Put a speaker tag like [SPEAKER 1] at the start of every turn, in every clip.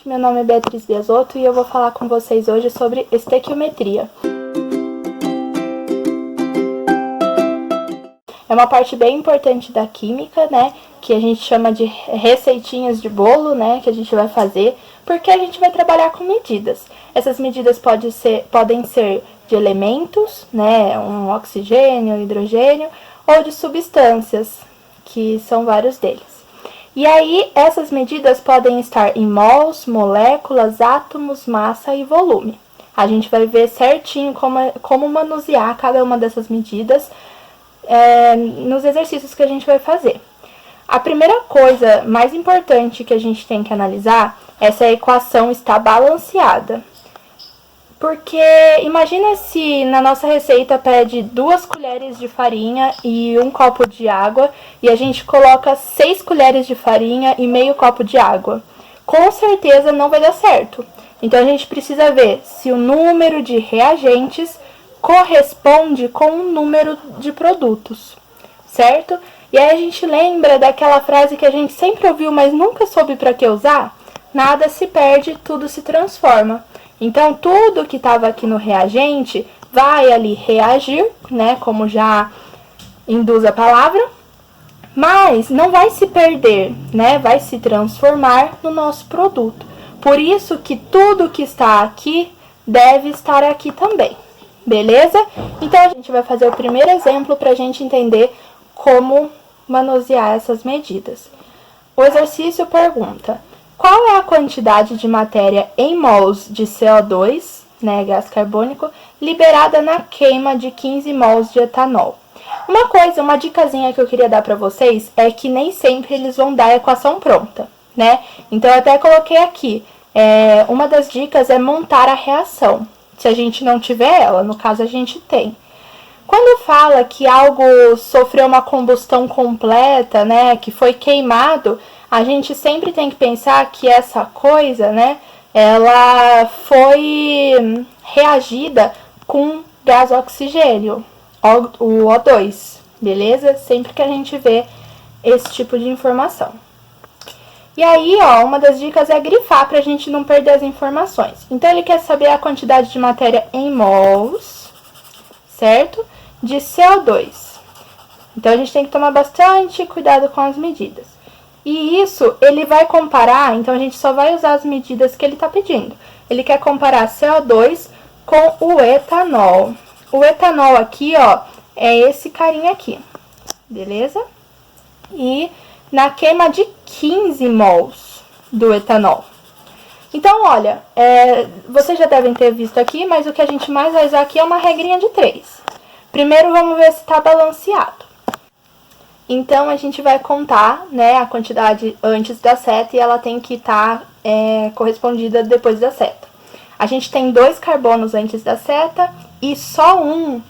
[SPEAKER 1] meu nome é Beatriz Biasotto e eu vou falar com vocês hoje sobre estequiometria. É uma parte bem importante da química, né, que a gente chama de receitinhas de bolo, né, que a gente vai fazer, porque a gente vai trabalhar com medidas. Essas medidas podem ser de elementos, né, um oxigênio, hidrogênio, ou de substâncias, que são vários deles. E aí, essas medidas podem estar em mols, moléculas, átomos, massa e volume. A gente vai ver certinho como manusear cada uma dessas medidas nos exercícios que a gente vai fazer. A primeira coisa mais importante que a gente tem que analisar é se a equação está balanceada. Porque imagina se na nossa receita pede 2 colheres de farinha e 1 copo de água e a gente coloca 6 colheres de farinha e meio copo de água. Com certeza não vai dar certo. Então a gente precisa ver se o número de reagentes corresponde com o número de produtos, certo? E aí a gente lembra daquela frase que a gente sempre ouviu, mas nunca soube para que usar? Nada se perde, tudo se transforma. Então, tudo que estava aqui no reagente vai ali reagir, né, como já induz a palavra, mas não vai se perder, né, vai se transformar no nosso produto. Por isso que tudo que está aqui deve estar aqui também, beleza? Então, a gente vai fazer o primeiro exemplo para a gente entender como manusear essas medidas. O exercício pergunta: qual é a quantidade de matéria em mols de CO2, né, gás carbônico, liberada na queima de 15 mols de etanol? Uma dicasinha que eu queria dar para vocês é que nem sempre eles vão dar a equação pronta, né? Então, eu até coloquei aqui, uma das dicas é montar a reação, se a gente não tiver ela, no caso a gente tem. Quando fala que algo sofreu uma combustão completa, né, que foi queimado, a gente sempre tem que pensar que essa coisa, né, ela foi reagida com gás oxigênio, o O2, beleza? Sempre que a gente vê esse tipo de informação. E aí, ó, uma das dicas é grifar pra gente não perder as informações. Então, ele quer saber a quantidade de matéria em mols, certo? De CO2. Então, a gente tem que tomar bastante cuidado com as medidas. E isso, ele vai comparar, então a gente só vai usar as medidas que ele está pedindo. Ele quer comparar CO2 com o etanol. O etanol aqui, ó, é esse carinha aqui, beleza? E na queima de 15 mols do etanol. Então, olha, vocês já devem ter visto aqui, mas o que a gente mais vai usar aqui é uma regrinha de 3. Primeiro, vamos ver se está balanceado. Então, a gente vai contar, né, a quantidade antes da seta e ela tem que estar correspondida depois da seta. A gente tem 2 carbonos antes da seta e só 1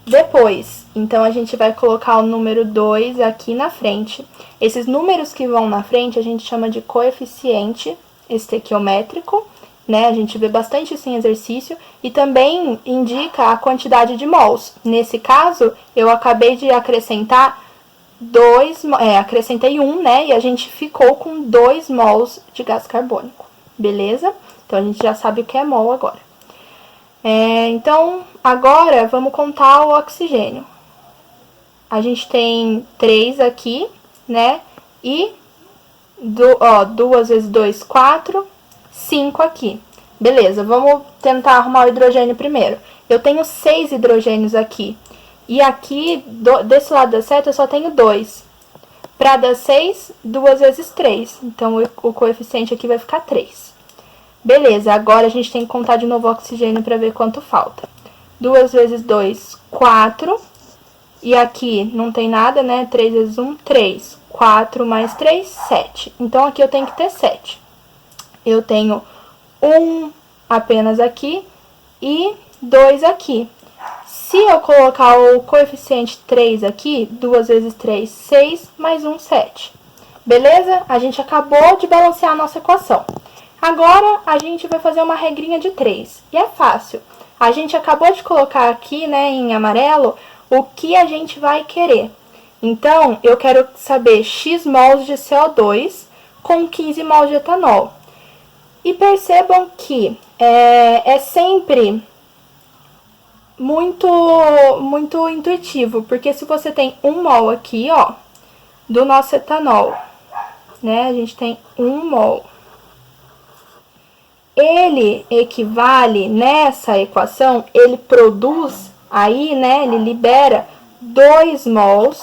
[SPEAKER 1] depois. Então, a gente vai colocar o número 2 aqui na frente. Esses números que vão na frente a gente chama de coeficiente estequiométrico, né? A gente vê bastante isso em exercício e também indica a quantidade de mols. Nesse caso, eu acabei de acrescentar acrescentei 1, né, e a gente ficou com 2 mols de gás carbônico, beleza? Então, a gente já sabe o que é mol agora. Então, agora, vamos contar o oxigênio. A gente tem 3 aqui, né, e 2 vezes 2, 4, 5 aqui. Beleza, vamos tentar arrumar o hidrogênio primeiro. Eu tenho 6 hidrogênios aqui. E aqui, desse lado da seta, eu só tenho 2. Para dar 6, 2 vezes 3. Então, o coeficiente aqui vai ficar 3. Beleza, agora a gente tem que contar de novo o oxigênio para ver quanto falta. 2 vezes 2, 4. E aqui não tem nada, né? 3 vezes 1, 3. 4 mais 3, 7. Então, aqui eu tenho que ter 7. Eu tenho 1 apenas aqui e 2 aqui. Se eu colocar o coeficiente 3 aqui, 2 vezes 3, 6, mais 1, 7. Beleza? A gente acabou de balancear a nossa equação. Agora, a gente vai fazer uma regrinha de 3. E é fácil. A gente acabou de colocar aqui, né, em amarelo, o que a gente vai querer. Então, eu quero saber X mols de CO2 com 15 mols de etanol. E percebam que é sempre muito intuitivo, porque se você tem 1 mol aqui, ó, do nosso etanol, né, a gente tem 1 mol. Ele equivale, nessa equação, ele produz aí, né, ele libera 2 mols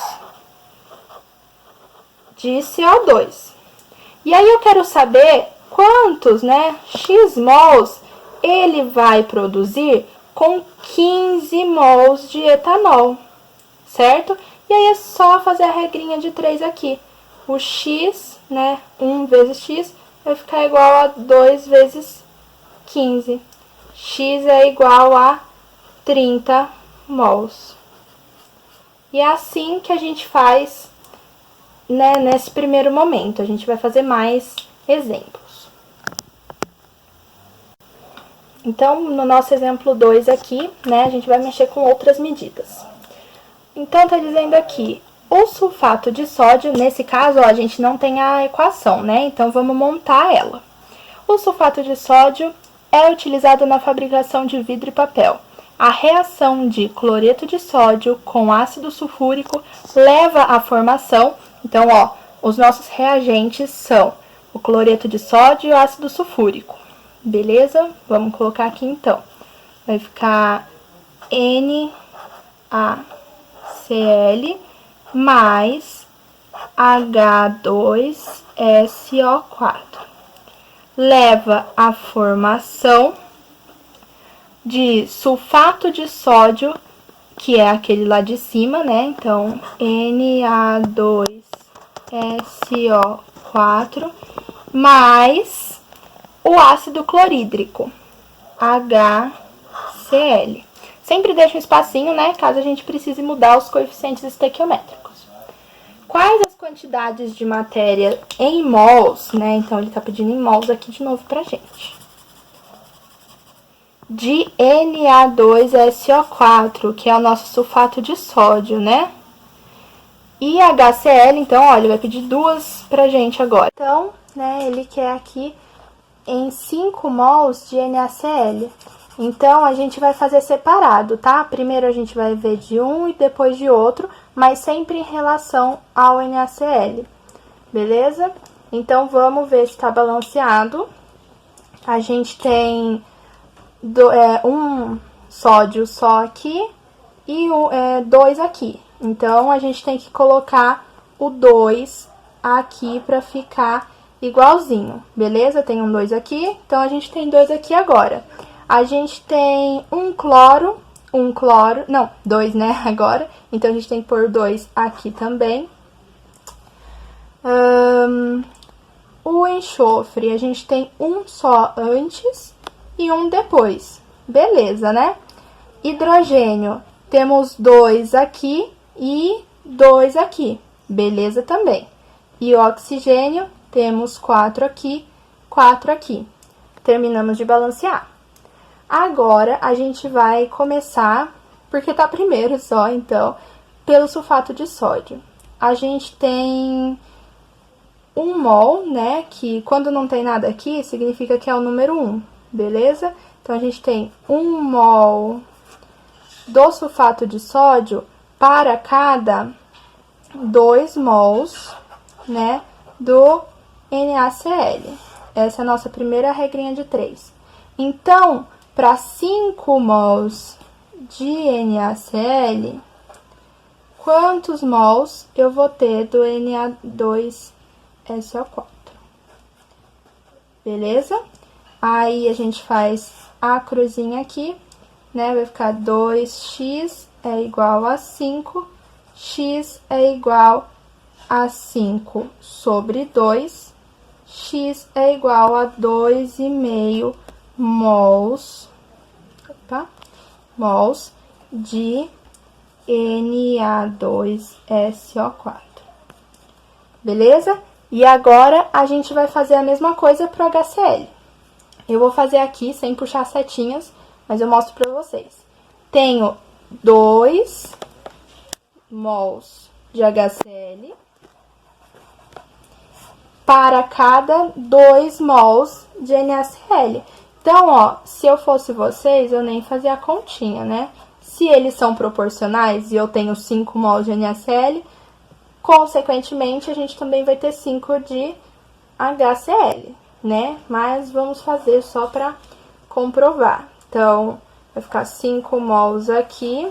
[SPEAKER 1] de CO2. E aí eu quero saber quantos, né, x mols ele vai produzir com 15 mols de etanol, certo? E aí é só fazer a regrinha de 3 aqui. O x, né, 1 vezes x vai ficar igual a 2 vezes 15. X é igual a 30 mols. E é assim que a gente faz, né, nesse primeiro momento. A gente vai fazer mais exemplos. Então, no nosso exemplo 2 aqui, né, a gente vai mexer com outras medidas. Então, tá dizendo aqui, o sulfato de sódio, nesse caso, ó, a gente não tem a equação, né? Então, vamos montar ela. O sulfato de sódio é utilizado na fabricação de vidro e papel. A reação de cloreto de sódio com ácido sulfúrico leva à formação. Então, ó, os nossos reagentes são o cloreto de sódio e o ácido sulfúrico. Beleza? Vamos colocar aqui então. Vai ficar NaCl mais H2SO4. Leva à formação de sulfato de sódio, que é aquele lá de cima, né? Então, Na2SO4 mais o ácido clorídrico, HCl. Sempre deixa um espacinho, né? Caso a gente precise mudar os coeficientes estequiométricos. Quais as quantidades de matéria em mols, né? Então, ele tá pedindo em mols aqui de novo pra gente. De Na2SO4, que é o nosso sulfato de sódio, né? E HCl, então, olha, ele vai pedir 2 pra gente agora. Então, né, ele quer aqui em 5 mols de NaCl. Então, a gente vai fazer separado, tá? Primeiro a gente vai ver de um e depois de outro, mas sempre em relação ao NaCl, beleza? Então, vamos ver se tá balanceado. A gente tem um sódio só aqui e 2 aqui. Então, a gente tem que colocar o 2 aqui pra ficar igualzinho, beleza? Tem um 2 aqui, então a gente tem 2 aqui agora. A gente tem um cloro, não, 2, né, agora. Então, a gente tem que pôr 2 aqui também. O enxofre, a gente tem um só antes e um depois. Beleza, né? Hidrogênio, temos 2 aqui e 2 aqui. Beleza também. E oxigênio, temos 4 aqui, 4 aqui. Terminamos de balancear. Agora, a gente vai começar, porque tá primeiro só, então, pelo sulfato de sódio. A gente tem 1 mol, né, que quando não tem nada aqui, significa que é o número 1, beleza? Então, a gente tem 1 mol do sulfato de sódio para cada 2 mols, né, do NaCl. Essa é a nossa primeira regrinha de 3. Então, para 5 mols de NaCl, quantos mols eu vou ter do Na2SO4? Beleza? Aí, a gente faz a cruzinha aqui, né? Vai ficar 2x é igual a 5, x é igual a 5 sobre 2, x é igual a 2,5 mols, mols de Na2SO4. Beleza? E agora, a gente vai fazer a mesma coisa para o HCl. Eu vou fazer aqui sem puxar setinhas, mas eu mostro para vocês. Tenho 2 mols de HCl para cada 2 mols de NaCl. Então, ó, se eu fosse vocês, eu nem fazia a continha, né? Se eles são proporcionais e eu tenho 5 mols de NaCl, consequentemente, a gente também vai ter 5 de HCl, né? Mas vamos fazer só para comprovar. Então, vai ficar 5 mols aqui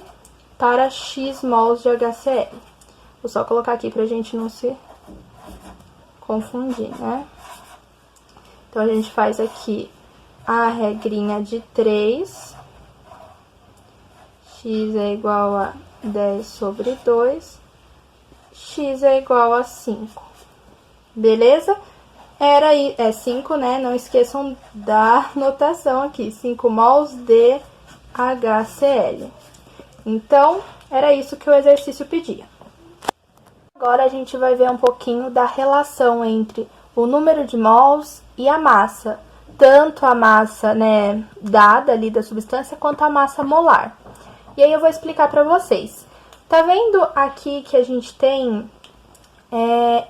[SPEAKER 1] para X mols de HCl. Vou só colocar aqui pra gente não se confundir, né? Então, a gente faz aqui a regrinha de 3. X é igual a 10 sobre 2. X é igual a 5. Beleza? É 5, né? Não esqueçam da notação aqui. 5 mols de HCl. Então, era isso que o exercício pedia. Agora, a gente vai ver um pouquinho da relação entre o número de mols e a massa. Tanto a massa, né, dada ali da substância, quanto a massa molar. E aí, eu vou explicar pra vocês. Tá vendo aqui que a gente tem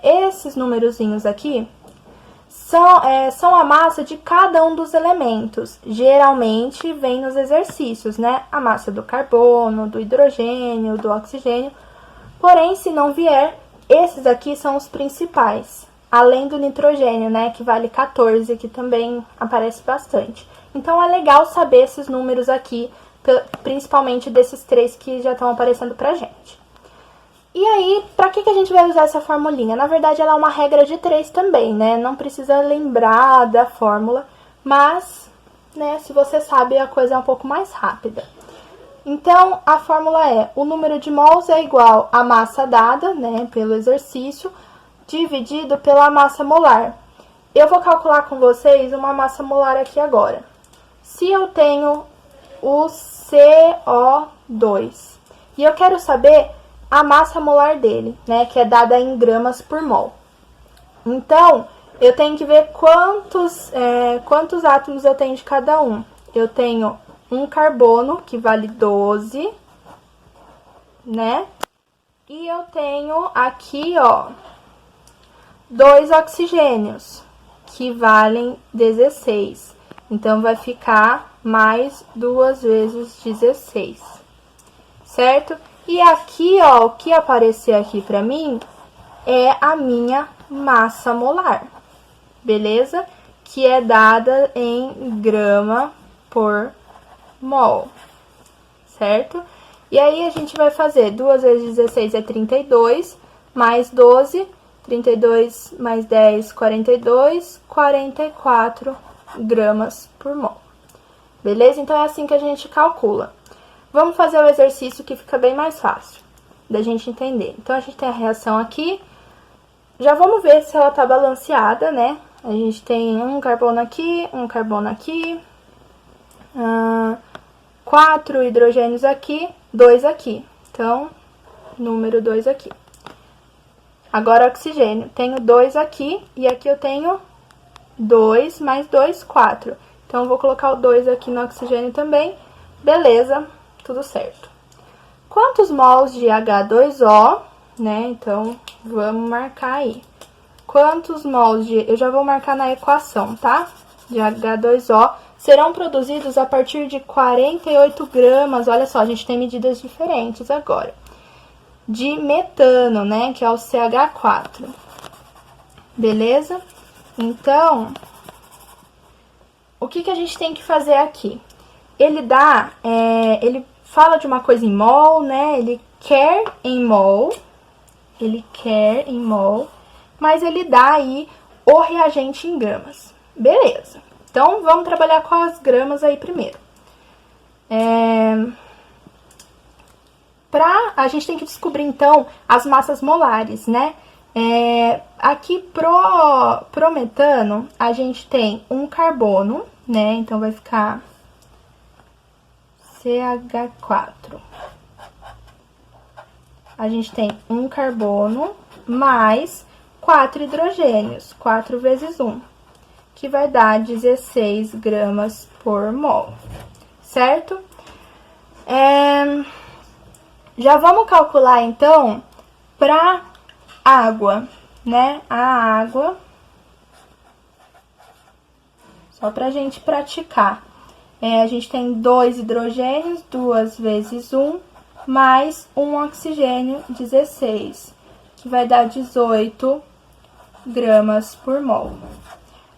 [SPEAKER 1] esses numerozinhos aqui? São a massa de cada um dos elementos. Geralmente, vem nos exercícios, né? A massa do carbono, do hidrogênio, do oxigênio. Porém, se não vier, esses aqui são os principais. Além do nitrogênio, né? Que vale 14, que também aparece bastante. Então, é legal saber esses números aqui, principalmente desses 3 que já estão aparecendo pra gente. E aí, pra que a gente vai usar essa formulinha? Na verdade, ela é uma regra de 3 também, né? Não precisa lembrar da fórmula, mas, né, se você sabe, a coisa é um pouco mais rápida. Então, a fórmula é: o número de mols é igual à massa dada, né, pelo exercício, dividido pela massa molar. Eu vou calcular com vocês uma massa molar aqui agora. Se eu tenho o CO2 e eu quero saber a massa molar dele, né, que é dada em gramas por mol. Então, eu tenho que ver quantos átomos eu tenho de cada um. Eu tenho um carbono, que vale 12, né? E eu tenho aqui, ó, 2 oxigênios, que valem 16. Então, vai ficar mais 2 vezes 16, certo? E aqui, ó, o que aparecer aqui pra mim é a minha massa molar, beleza? Que é dada em grama por mol, certo? E aí, a gente vai fazer 2 vezes 16 é 32, mais 12, 32 mais 10, 42, 44 gramas por mol. Beleza? Então, é assim que a gente calcula. Vamos fazer o exercício que fica bem mais fácil da gente entender. Então, a gente tem a reação aqui. Já vamos ver se ela tá balanceada, né? A gente tem um carbono aqui, 4 hidrogênios aqui, 2 aqui. Então, número 2 aqui. Agora, oxigênio. Tenho 2 aqui e aqui eu tenho 2 mais 2, 4. Então, eu vou colocar o 2 aqui no oxigênio também. Beleza, tudo certo. Quantos mols de H2O, né? Então, vamos marcar aí. Quantos mols de... Eu já vou marcar na equação, tá? De H2O serão produzidos a partir de 48 gramas. Olha só, a gente tem medidas diferentes agora. De metano, né? Que é o CH4. Beleza? Então, o que a gente tem que fazer aqui? Ele fala de uma coisa em mol, né? Ele quer em mol, mas ele dá aí o reagente em gramas. Beleza. Então, vamos trabalhar com as gramas aí primeiro. A gente tem que descobrir, então, as massas molares, né? Aqui pro metano, a gente tem um carbono, né? Então, vai ficar CH4. A gente tem um carbono mais 4 hidrogênios, 4 vezes 1, que vai dar 16 gramas por mol, certo? Já vamos calcular, então, para água, né? A água, Só pra gente praticar. A gente tem 2 hidrogênios, 2 vezes 1, mais 1 oxigênio, 16, que vai dar 18 gramas por mol.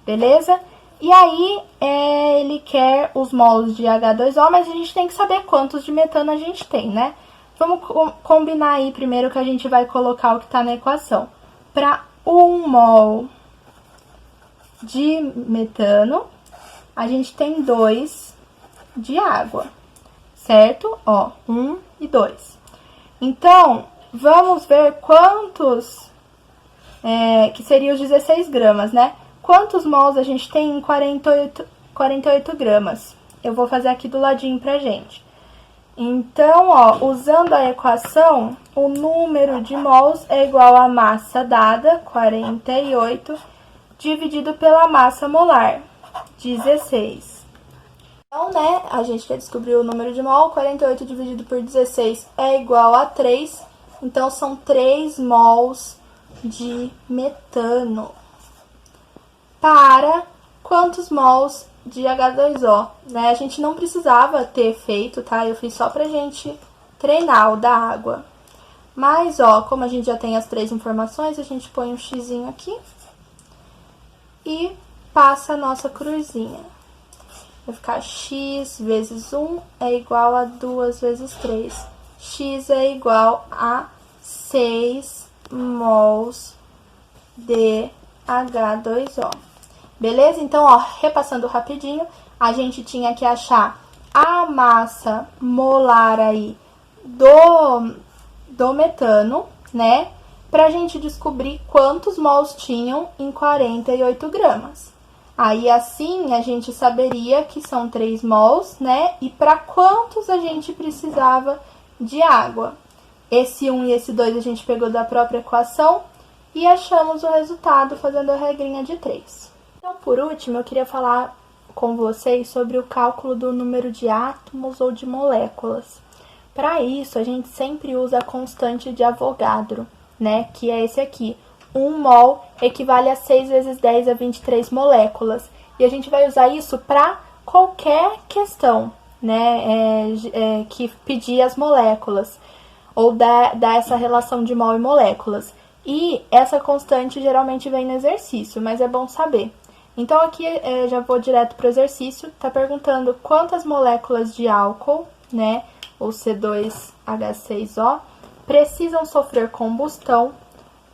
[SPEAKER 1] Beleza? E aí, ele quer os mols de H2O, mas a gente tem que saber quantos de metano a gente tem, né? Vamos combinar aí primeiro que a gente vai colocar o que está na equação. Para 1 mol de metano, a gente tem 2 de água, certo? Ó, 1 e 2. Então, vamos ver quantos, que seria os 16 gramas, né? Quantos mols a gente tem em 48 gramas? Eu vou fazer aqui do ladinho pra gente. Então, ó, usando a equação, o número de mols é igual à massa dada, 48, dividido pela massa molar, 16. Então, né, a gente já descobriu o número de mol, 48 dividido por 16 é igual a 3. Então, são 3 mols de metano. Para quantos mols de H2O, né? A gente não precisava ter feito, tá? Eu fiz só pra gente treinar o da água. Mas, ó, como a gente já tem as 3 informações, a gente põe um xizinho aqui e passa a nossa cruzinha. Vai ficar x vezes 1 é igual a 2 vezes 3. X é igual a 6 mols de H2O. Beleza? Então, ó, repassando rapidinho, a gente tinha que achar a massa molar aí do metano, né? Pra gente descobrir quantos mols tinham em 48 gramas. Aí, assim, a gente saberia que são 3 mols, né? E para quantos a gente precisava de água. Esse 1 e esse 2 a gente pegou da própria equação e achamos o resultado fazendo a regrinha de 3. Então, por último, eu queria falar com vocês sobre o cálculo do número de átomos ou de moléculas. Para isso, a gente sempre usa a constante de Avogadro, né? Que é esse aqui. 1 mol equivale a 6 vezes 10 a 23 moléculas. E a gente vai usar isso para qualquer questão, né? Que pedir as moléculas, ou dar essa relação de mol e moléculas. E essa constante geralmente vem no exercício, mas é bom saber. Então, aqui já vou direto para o exercício. Tá perguntando quantas moléculas de álcool, né, ou C2H6O, precisam sofrer combustão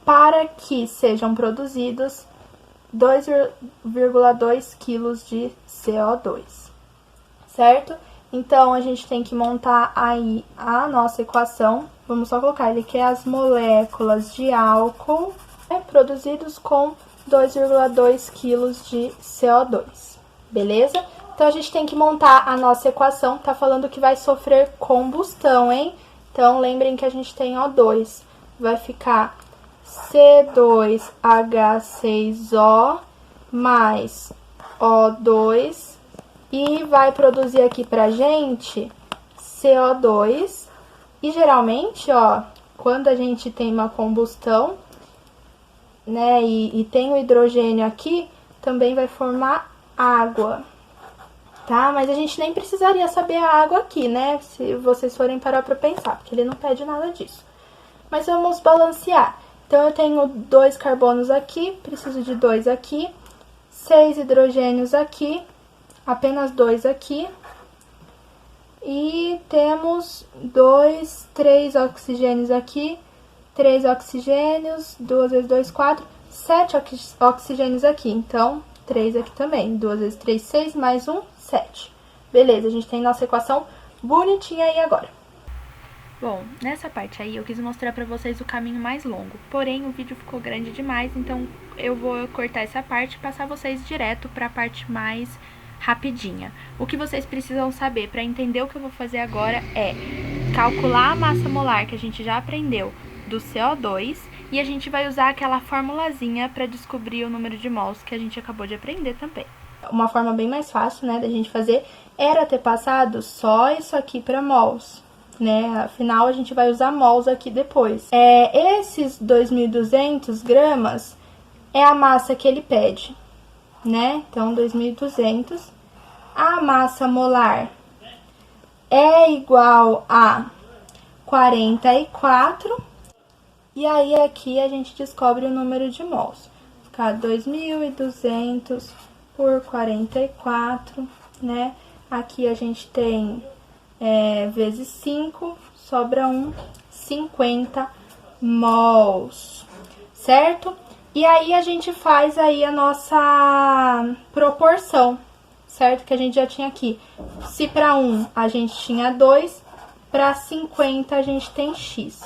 [SPEAKER 1] para que sejam produzidos 2,2 kg de CO2, certo? Então, a gente tem que montar aí a nossa equação. Vamos só colocar, ele quer as moléculas de álcool, né, produzidos com 2,2 kg de CO2, beleza? Então, a gente tem que montar a nossa equação, tá falando que vai sofrer combustão, hein? Então, lembrem que a gente tem O2, vai ficar C2H6O mais O2 e vai produzir aqui pra gente CO2. E geralmente, ó, quando a gente tem uma combustão, né, e tem o hidrogênio aqui, também vai formar água, tá? Mas a gente nem precisaria saber a água aqui, né, se vocês forem parar pra pensar, porque ele não pede nada disso. Mas vamos balancear. Então, eu tenho 2 carbonos aqui, preciso de 2 aqui, 6 hidrogênios aqui, apenas 2 aqui. E temos 3 oxigênios aqui, 3 oxigênios, 2 vezes 2, 4, 7 oxigênios aqui. Então, 3 aqui também, 2 vezes 3, 6, mais 1, 7. Beleza, a gente tem nossa equação bonitinha aí agora. Bom, nessa parte aí eu quis mostrar pra vocês o caminho mais longo, porém o vídeo ficou grande demais, então eu vou cortar essa parte e passar vocês direto pra parte mais rapidinha. O que vocês precisam saber para entender o que eu vou fazer agora é calcular a massa molar que a gente já aprendeu do CO2 e a gente vai usar aquela formulazinha para descobrir o número de mols que a gente acabou de aprender também. Uma forma bem mais fácil, né, da gente fazer era ter passado só isso aqui para mols, né? Afinal, a gente vai usar mols aqui depois. Esses 2.200 gramas é a massa que ele pede, né? Então, 2.200. A massa molar é igual a 44. E aí, aqui a gente descobre o número de mols. Ficar 2.200 por 44, né? Aqui a gente tem vezes 5, sobra 50 mols, certo? E aí, a gente faz aí a nossa proporção, certo? Que a gente já tinha aqui. Se para 1 a gente tinha 2, para 50 a gente tem x,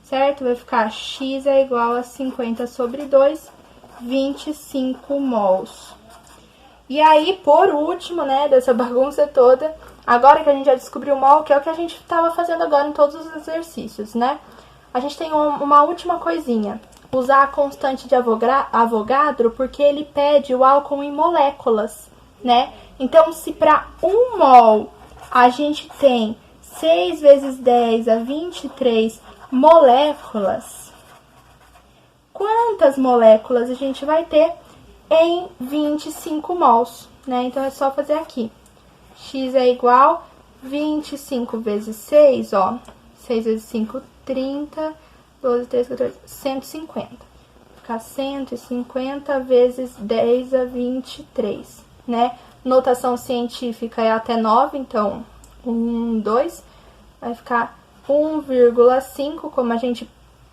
[SPEAKER 1] certo? Vai ficar x é igual a 50 sobre 2, 25 mols. E aí, por último, né, dessa bagunça toda, agora que a gente já descobriu o mol, que é o que a gente estava fazendo agora em todos os exercícios, né? A gente tem uma última coisinha. Usar a constante de Avogadro, porque ele pede o álcool em moléculas, né? Então, se para 1 mol a gente tem 6 vezes 10 a 23 moléculas, quantas moléculas a gente vai ter em 25 mols, né? Então, é só fazer aqui. X é igual 25 vezes 6, ó. 6 vezes 5, 30... 12, 13, 14, 150. Ficar 150 vezes 10 a 23, né? Notação científica é até 9, então 1, 2. Vai ficar 1,5, como a gente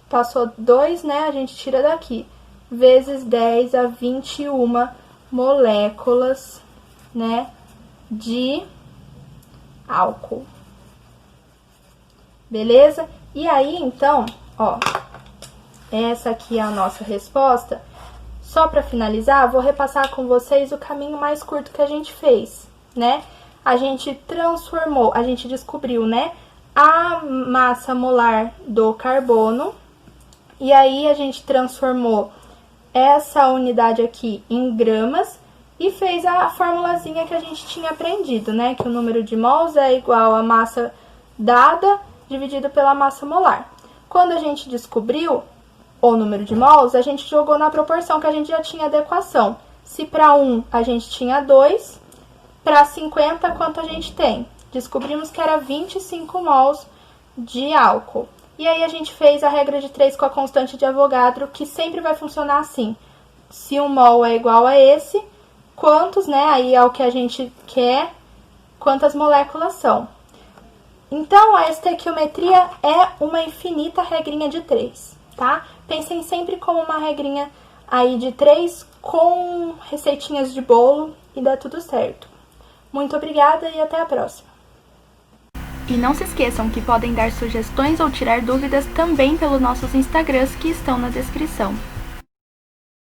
[SPEAKER 1] passou 2, né? A gente tira daqui. Vezes 10 a 21 moléculas, né? De álcool. Beleza? E aí, então... Ó, essa aqui é a nossa resposta. Só para finalizar, vou repassar com vocês o caminho mais curto que a gente fez, né? A gente transformou, a gente descobriu, né, a massa molar do carbono. E aí, a gente transformou essa unidade aqui em gramas e fez a formulazinha que a gente tinha aprendido, né? Que o número de mols é igual a massa dada dividido pela massa molar. Quando a gente descobriu o número de mols, a gente jogou na proporção que a gente já tinha adequação. Se para 1 a gente tinha 2, para 50 quanto a gente tem? Descobrimos que era 25 mols de álcool. E aí a gente fez a regra de 3 com a constante de Avogadro, que sempre vai funcionar assim. Se um mol é igual a esse, quantos, né? Aí é o que a gente quer, quantas moléculas são. Então, a estequiometria é uma infinita regrinha de 3, tá? Pensem sempre como uma regrinha aí de 3 com receitinhas de bolo e dá tudo certo. Muito obrigada e até a próxima! E não se esqueçam que podem dar sugestões ou tirar dúvidas também pelos nossos Instagrams que estão na descrição.